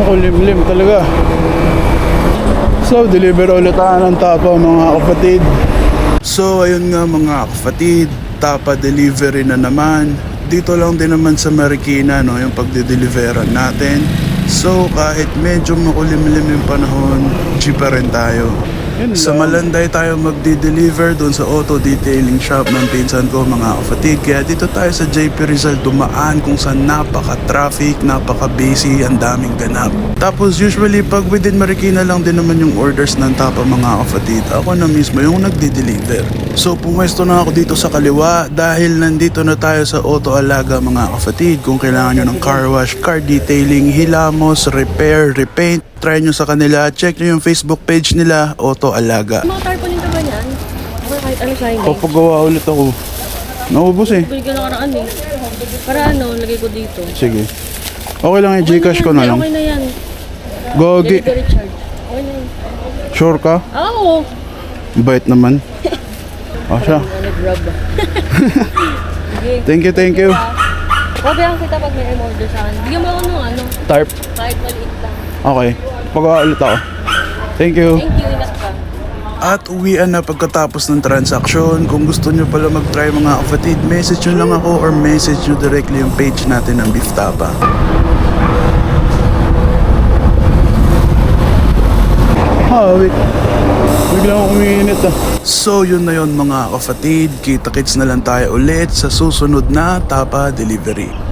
Makulimlim talaga. So, deliver ulit tayo ng Tapa mga kapatid. So, ayun nga mga kapatid, Tapa delivery na naman. Dito lang din naman sa Marikina, no, yung pagde-deliveran natin. So, kahit medyo makulimlim yung panahon, jeep pa rin tayo. Sa Malanday tayo magdi-deliver doon sa auto detailing shop ng pinsan ko mga kapatid. Kaya dito tayo sa JP Rizal dumaan kung saan napaka-traffic, napaka-busy, ang daming ganap. Tapos usually pag within Marikina lang din naman yung orders ng Tapa mga kapatid. Ako na mismo yung nagdi-deliver. So pumwesto na ako dito sa kaliwa dahil nandito na tayo sa Auto Alaga mga kapatid. Kung kailangan nyo ng car wash, car detailing, hilamos, repair, repaint, try nyo sa kanila, check nyo yung Facebook page nila, Auto Alaga. Mga tarpaulin ka ba yan? Ako kahit ano sa'yo eh. Papagawa ulit ako. Naubos eh. Bili ka na karaan eh. Para ano, lagay ko dito. Sige. Okay lang yung Gcash ko na lang. Okay na yan. Gogi. Delivery charge. Okay na yan. Sure ka? Oo. Bait naman. Asya. Nag-grab. Thank you, thank you. Pabayaan kita pag may order sa akin. Bigyan mo ako ng ano, Tarp. kahit maliit lang. Okay. Pagawa ulit ako. Thank you. Thank you, ingat ka. At uwian na pagkatapos ng transaksyon. Kung gusto nyo pala mag-try mga kapatid, message nyo lang ako or message nyo directly yung page natin ng Beef Tapa. Wait. Biglang umiinit ah. So yun na yun mga kapatid. Kita-kits na lang tayo ulit sa susunod na Tapa Delivery.